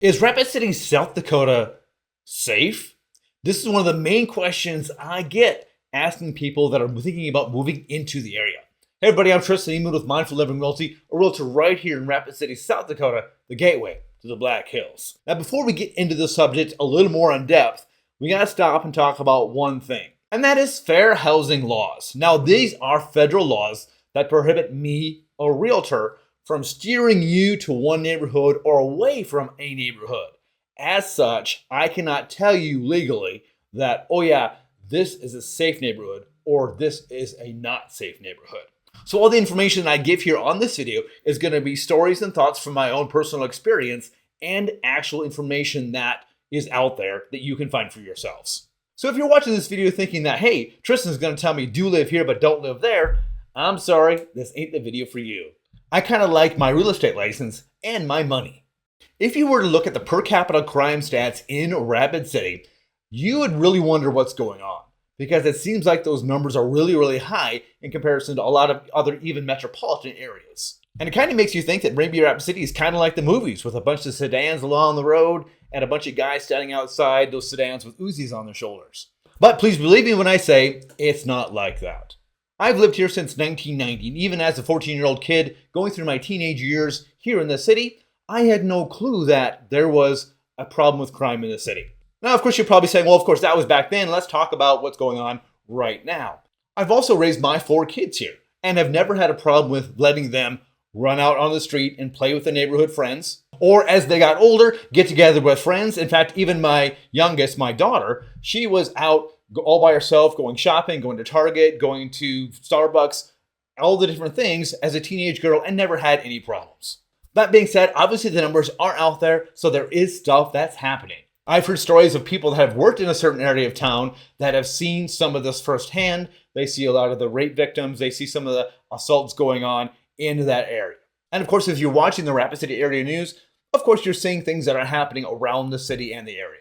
Is Rapid City, South Dakota safe? This is one of the main questions I get asking people that are thinking about moving into the area. Hey everybody, I'm Tristan Emond with Mindful Living Realty, a realtor right here in Rapid City, South Dakota, the gateway to the Black Hills. Now before we get into the subject a little more in depth, we gotta stop and talk about one thing, and that is fair housing laws. Now these are federal laws that prohibit me, a realtor, from steering you to one neighborhood or away from a neighborhood. As such, I cannot tell you legally that, oh yeah, this is a safe neighborhood or this is a not safe neighborhood. So all the information that I give here on this video is going to be stories and thoughts from my own personal experience and actual information that is out there that you can find for yourselves. So if you're watching this video thinking that, hey, Tristan's going to tell me do live here but don't live there, I'm sorry, this ain't the video for you. I kind of like my real estate license and my money. If you were to look at the per capita crime stats in Rapid City, you would really wonder what's going on, because it seems like those numbers are really, really high in comparison to a lot of other even metropolitan areas. And it kind of makes you think that maybe Rapid City is kind of like the movies, with a bunch of sedans along the road and a bunch of guys standing outside those sedans with Uzis on their shoulders. But please believe me when I say it's not like that. I've lived here since 1990, and even as a 14-year-old kid going through my teenage years here in the city, I had no clue that there was a problem with crime in the city. Now, of course, you're probably saying, well, of course, that was back then. Let's talk about what's going on right now. I've also raised my 4 kids here and have never had a problem with letting them run out on the street and play with the neighborhood friends, or as they got older, get together with friends. In fact, even my youngest, my daughter, she was out all by herself, going shopping, going to Target, going to Starbucks, all the different things as a teenage girl, and never had any problems. That being said, obviously the numbers are out there, so there is stuff that's happening. I've heard stories of people that have worked in a certain area of town that have seen some of this firsthand. They see a lot of the rape victims. They see some of the assaults going on in that area. And of course, if you're watching the Rapid City area news, of course, you're seeing things that are happening around the city and the area.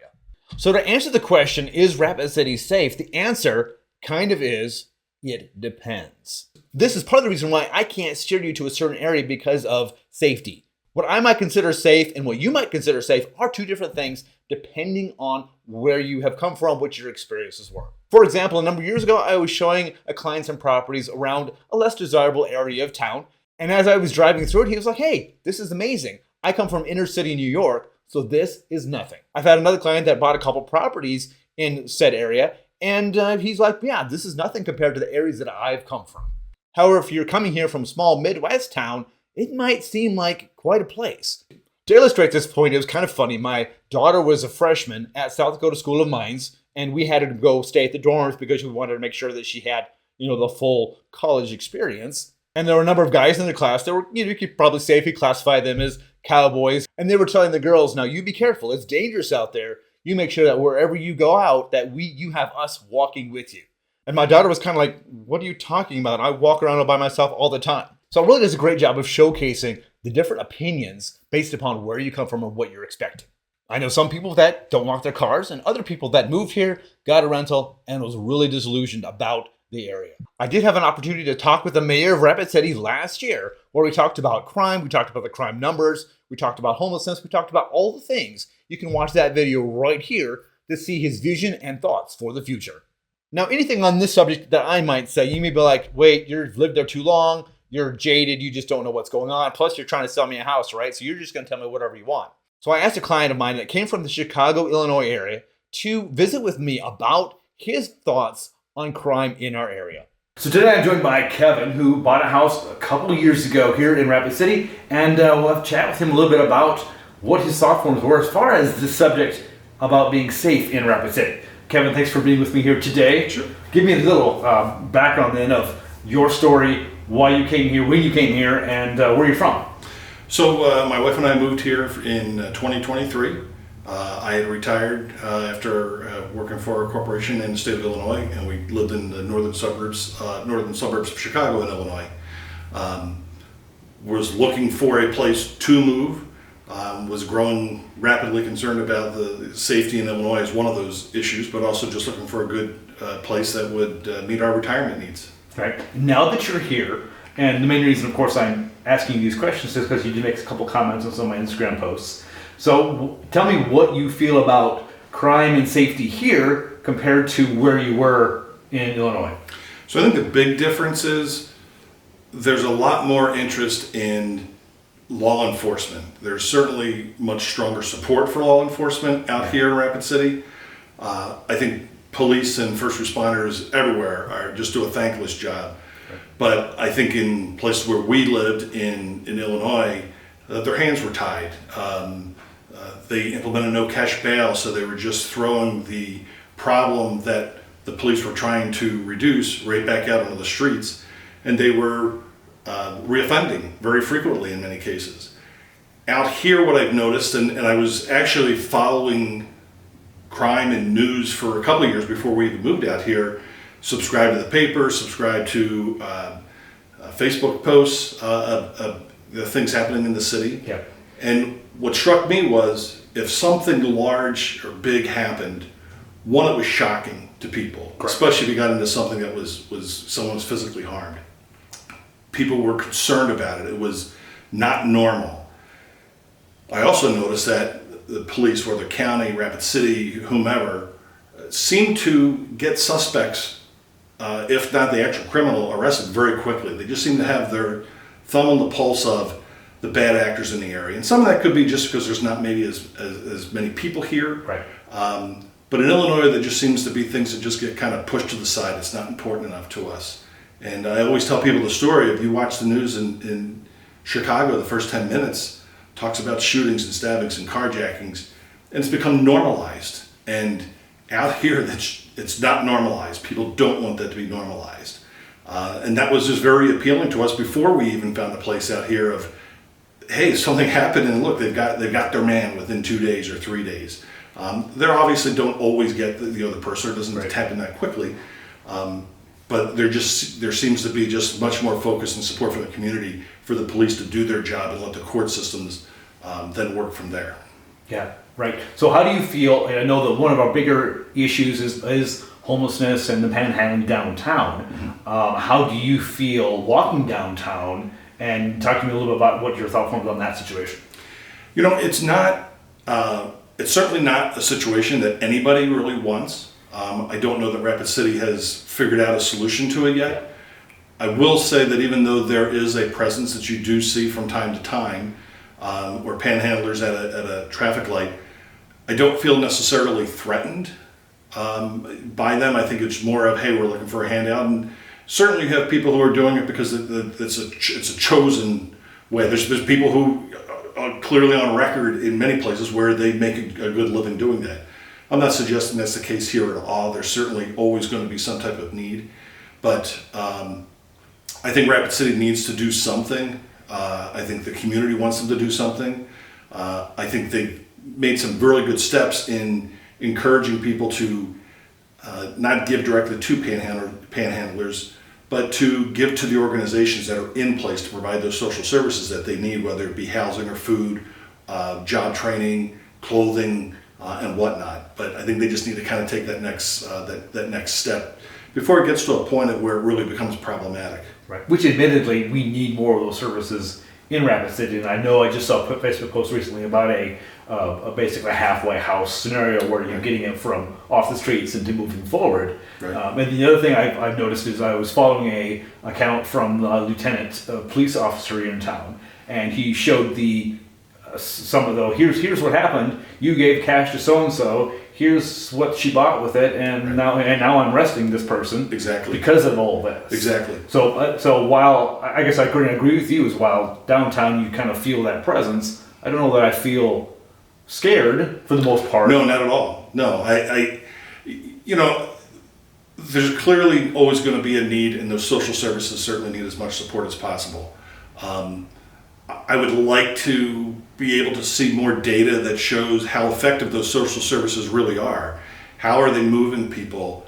So to answer the question, is Rapid City safe? The answer kind of is, it depends. This is part of the reason why I can't steer you to a certain area because of safety. What I might consider safe and what you might consider safe are two different things depending on where you have come from, what your experiences were. For example, a number of years ago, I was showing a client some properties around a less desirable area of town. And as I was driving through it, he was like, hey, this is amazing. I come from inner city New York, so this is nothing. I've had another client that bought a couple properties in said area, and he's like, yeah, this is nothing compared to the areas that I've come from. However, if you're coming here from a small Midwest town, it might seem like quite a place. To illustrate this point, it was kind of funny. My daughter was a freshman at South Dakota School of Mines, and we had to go stay at the dorms because we wanted to make sure that she had, the full college experience. And there were a number of guys in the class that were, you could probably safely classify them as cowboys. And they were telling the girls, now you be careful. It's dangerous out there. You make sure that wherever you go out, that you have us walking with you. And my daughter was kind of like, what are you talking about? I walk around by myself all the time. So it really does a great job of showcasing the different opinions based upon where you come from and what you're expecting. I know some people that don't lock their cars and other people that moved here, got a rental, and was really disillusioned about the area. I did have an opportunity to talk with the mayor of Rapid City last year, where we talked about crime, we talked about the crime numbers, we talked about homelessness, we talked about all the things. You can watch that video right here to see his vision and thoughts for the future. Now, anything on this subject that I might say, you may be like, wait, you've lived there too long, you're jaded, you just don't know what's going on, plus you're trying to sell me a house, right? So you're just going to tell me whatever you want. So I asked a client of mine that came from the Chicago, Illinois area to visit with me about his thoughts on crime in our area. So today I'm joined by Kevin, who bought a house a couple of years ago here in Rapid City, and we'll have a chat with him a little bit about what his thought forms were as far as the subject about being safe in Rapid City. Kevin, thanks for being with me here today. Sure. Give me a little background then of your story, why you came here, when you came here, and where you're from. So my wife and I moved here in 2023. I had retired after working for a corporation in the state of Illinois, and we lived in the northern suburbs of Chicago in Illinois. Was looking for a place to move. Was growing rapidly concerned about the safety in Illinois as one of those issues, but also just looking for a good place that would meet our retirement needs. Right. Now that you're here, and the main reason, of course, I'm asking you these questions is because you did make a couple comments on some of my Instagram posts. So tell me what you feel about crime and safety here compared to where you were in Illinois. So I think the big difference is there's a lot more interest in law enforcement. There's certainly much stronger support for law enforcement out here in Rapid City. I think police and first responders everywhere just do a thankless job. But I think in places where we lived in Illinois, their hands were tied. They implemented no cash bail, so they were just throwing the problem that the police were trying to reduce right back out onto the streets, and they were reoffending very frequently in many cases. Out here, what I've noticed, and I was actually following crime and news for a couple of years before we even moved out here, subscribed to the paper, subscribed to Facebook posts of the things happening in the city. Yeah. And what struck me was if something large or big happened, one, it was shocking to people, Correct. especially if you got into something that was someone was physically harmed. People were concerned about it. It was not normal. I also noticed that the police, whether county, Rapid City, whomever, seemed to get suspects, if not the actual criminal, arrested very quickly. They just seem to have their thumb on the pulse of the bad actors in the area. And some of that could be just because there's not maybe as many people here. Right. But in Illinois, there just seems to be things that just get kind of pushed to the side. It's not important enough to us. And I always tell people the story. If you watch the news in Chicago, the first 10 minutes talks about shootings and stabbings and carjackings, and it's become normalized. And out here, it's not normalized. People don't want that to be normalized. And that was just very appealing to us before we even found a place out here of, hey, something happened and look, they've got their man within 2 days or 3 days. They obviously don't always get the other person, it doesn't happen that quickly. But there seems to be just much more focus and support from the community for the police to do their job and let the court systems then work from there. Yeah, right. So how do you feel, and I know that one of our bigger issues is homelessness and the panhandling downtown. Mm-hmm. How do you feel walking downtown? And talk to me a little bit about what your thought forms on that situation. You know, it's certainly not a situation that anybody really wants. I don't know that Rapid City has figured out a solution to it yet. I will say that even though there is a presence that you do see from time to time, or panhandlers at a traffic light, I don't feel necessarily threatened by them. I think it's more of, hey, we're looking for a handout. And certainly you have people who are doing it because it's a chosen way. There's people who are clearly on record in many places where they make a good living doing that. I'm not suggesting that's the case here at all. There's certainly always going to be some type of need. But I think Rapid City needs to do something. I think the community wants them to do something. I think they've made some really good steps in encouraging people to not give directly to panhandlers, but to give to the organizations that are in place to provide those social services that they need, whether it be housing or food, job training, clothing, and whatnot. But I think they just need to kind of take that next step before it gets to a point where it really becomes problematic. Right. Which admittedly, we need more of those services in Rapid City. And I know I just saw a Facebook post recently about a basically a halfway house scenario where you're getting it from off the streets into moving forward. Right. And the other thing I've noticed is I was following a account from a lieutenant, a police officer here in town, and he showed here's what happened. You gave cash to so and so. Here's what she bought with it, and now I'm arresting this person Exactly. because of all this. Exactly. So while I guess I couldn't agree with you, is while downtown you kind of feel that presence, I don't know that I feel scared for the most part. No, not at all. No, there's clearly always going to be a need, and those social services certainly need as much support as possible. I would like to be able to see more data that shows how effective those social services really are. How are they moving people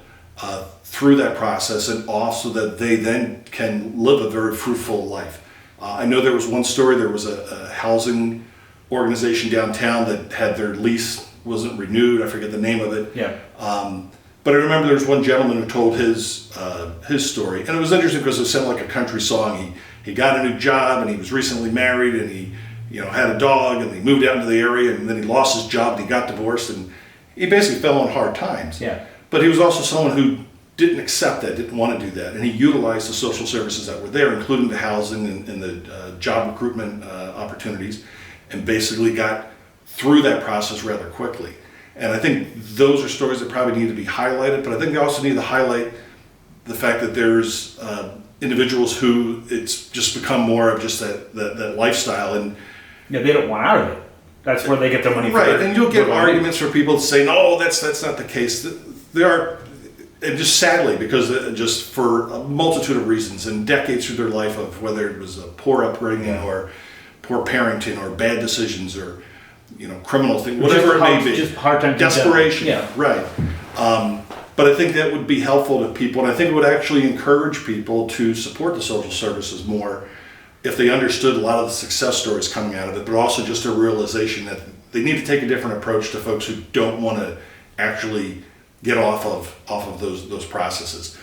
through that process and off so that they then can live a very fruitful life? I know there was one story, there was a housing organization downtown that had their lease wasn't renewed. I forget the name of it. Yeah. But I remember there was one gentleman who told his story, and it was interesting because it sounded like a country song. He got a new job and he was recently married, and he had a dog, and he moved out into the area, and then he lost his job, and he got divorced, and he basically fell on hard times. Yeah. But he was also someone who didn't accept that, didn't want to do that, and he utilized the social services that were there, including the housing and the job recruitment opportunities, and basically got through that process rather quickly. And I think those are stories that probably need to be highlighted, but I think they also need to highlight the fact that there's individuals who it's just become more of just that lifestyle, and they don't want out of it. That's where they get their money. Right, and you'll get arguments for people saying, "No, that's not the case." There are, and just sadly, because just for a multitude of reasons and decades through their life of whether it was a poor upbringing or poor parenting or bad decisions or criminal thing, whatever it may be, just hard time, desperation. Yeah, right. But I think that would be helpful to people, and I think it would actually encourage people to support the social services more if they understood a lot of the success stories coming out of it, but also just a realization that they need to take a different approach to folks who don't want to actually get off of those processes.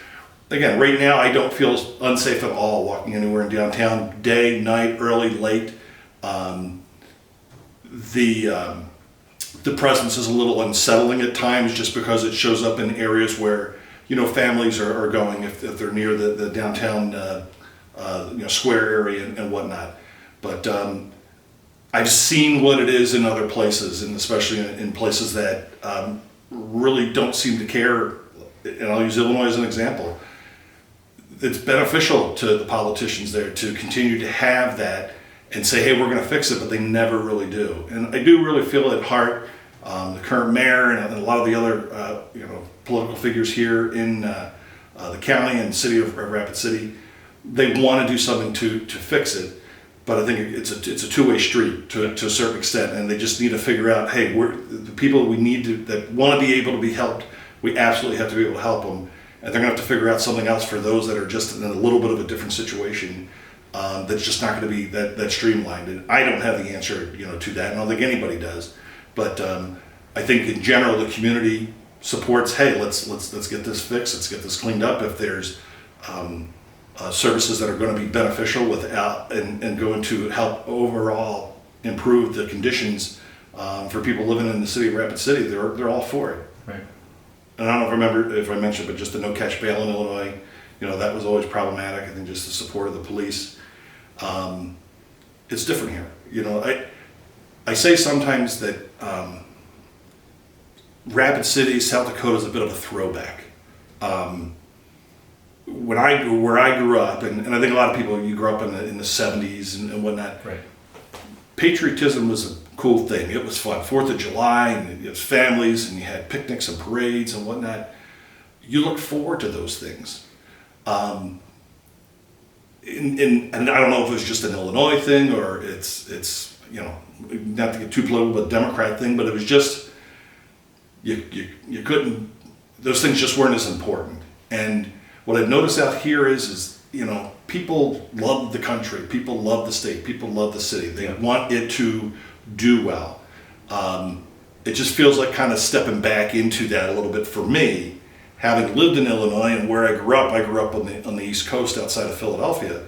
Again, right now I don't feel unsafe at all walking anywhere in downtown, day, night, early, late. The presence is a little unsettling at times just because it shows up in areas where families are going if they're near the downtown square area and whatnot. But I've seen what it is in other places, and especially in places that really don't seem to care. And I'll use Illinois as an example. It's beneficial to the politicians there to continue to have that and say, hey, we're going to fix it, but they never really do. And I do really feel at heart the current mayor and a lot of the other political figures here in the county and city of Rapid City, they want to do something to fix it, but I think it's a two-way street to a certain extent, and they just need to figure out, hey, we're the people we need to that want to be able to be helped. We absolutely have to be able to help them, and they're going to have to figure out something else for those that are just in a little bit of a different situation. That's just not going to be that streamlined, and I don't have the answer, to that. I don't think anybody does, but I think in general the community supports. Hey, let's get this fixed. Let's get this cleaned up. If there's services that are going to be beneficial without and going to help overall improve the conditions for people living in the city of Rapid City, they're all for it. Right. And I don't know if I mentioned, but just the no catch bail in Illinois, that was always problematic. I think just the support of the police. It's different here. I say sometimes that Rapid City, South Dakota is a bit of a throwback. Where I grew up, and I think a lot of people, you grew up in the 70s and whatnot. Right. Patriotism was a cool thing. It was fun. 4th of July, and it was families, and you had picnics and parades and whatnot. You look forward to those things. And I don't know if it was just an Illinois thing or it's not to get too political, but Democrat thing, but it was just you couldn't. Those things just weren't as important. And what I've noticed out here is people love the country, people love the state, people love the city. They want it to do well. It just feels like kind of stepping back into that a little bit for me. Having lived in Illinois and where I grew up on the East Coast outside of Philadelphia,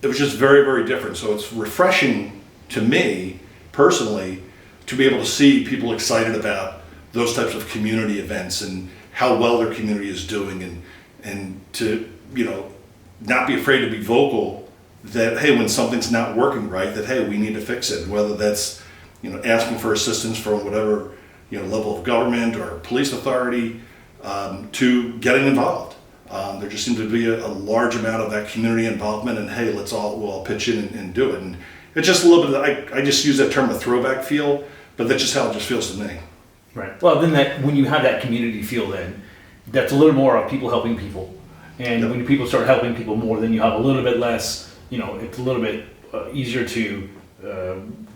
it was just very, very different. So it's refreshing to me personally to be able to see people excited about those types of community events and how well their community is doing, and to not be afraid to be vocal that, hey, when something's not working right, that, hey, we need to fix it. Whether that's asking for assistance from whatever level of government or police authority, to getting involved. There just seems to be a large amount of that community involvement, and hey, we'll all pitch in and do it. And it's just a little bit I just use that term, a throwback feel, but that's just how it just feels to me. Right. Well, then when you have that community feel, then that's a little more of people helping people. And when people start helping people more, then you have a little bit less, it's a little bit easier to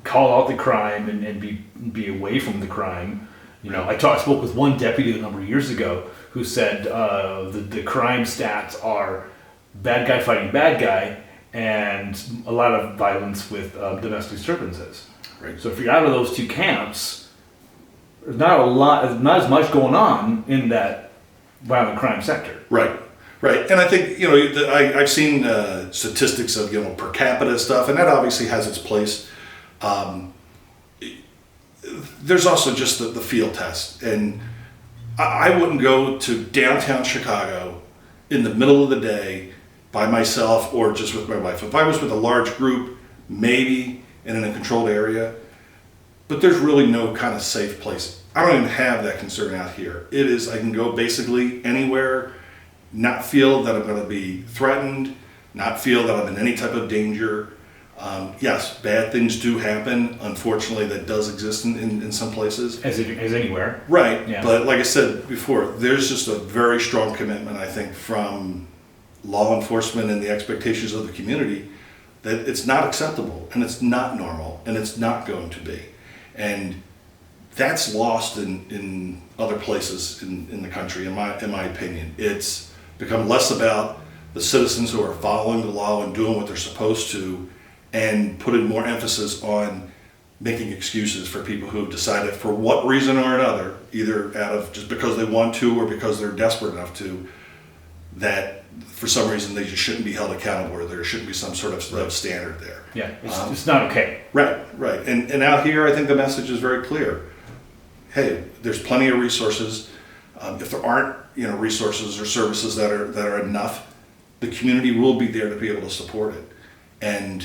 call out the crime and be away from the crime. I spoke with one deputy a number of years ago who said the crime stats are bad guy fighting bad guy and a lot of violence with domestic disturbances. Right. So if you're out of those two camps, there's not as much going on in that violent crime sector. Right. Right, and I think I've seen statistics of per capita stuff, and that obviously has its place. Um, there's also just the field test. And I wouldn't go to downtown Chicago in the middle of the day by myself or just with my wife. If I was with a large group, maybe, and in a controlled area, but there's really no kind of safe place. I don't even have that concern out here. It is, I can go basically anywhere, not feel that I'm going to be threatened, not feel that I'm in any type of danger. Yes, bad things do happen. Unfortunately, that does exist in some places. As anywhere. Right, Yeah. But like I said before, there's just a very strong commitment, I think, from law enforcement and the expectations of the community that it's not acceptable and it's not normal and it's not going to be. And that's lost in other places in the country, in my opinion. It's become less about the citizens who are following the law and doing what they're supposed to, and putting more emphasis on making excuses for people who've decided for what reason or another, either out of just because they want to or because they're desperate enough to, that for some reason they just shouldn't be held accountable, or there shouldn't be some sort of standard there. Yeah, it's not okay. Right. And out here, I think the message is very clear. Hey, there's plenty of resources. If there aren't, resources or services that are enough, the community will be there to be able to support it. And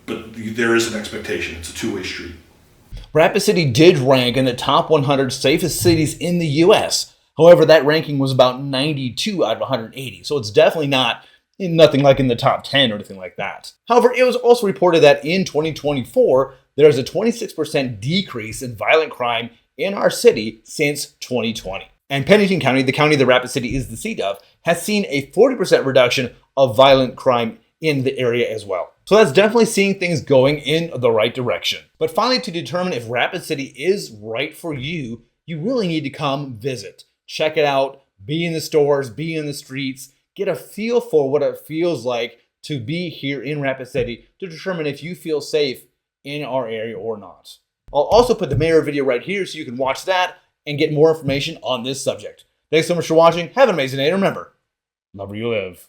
but there is an expectation. It's a two-way street. Rapid City did rank in the top 100 safest cities in the U.S. However, that ranking was about 92 out of 180, so it's definitely nothing like in the top 10 or anything like that. However, it was also reported that in 2024, there's a 26% decrease in violent crime in our city since 2020. And Pennington County, the county that Rapid City is the seat of, has seen a 40% reduction of violent crime in the area as well. So that's definitely seeing things going in the right direction. But finally, to determine if Rapid City is right for you, you really need to come visit. Check it out, be in the stores, be in the streets, get a feel for what it feels like to be here in Rapid City to determine if you feel safe in our area or not. I'll also put the mayor video right here so you can watch that and get more information on this subject. Thanks so much for watching. Have an amazing day. And remember, love where you live.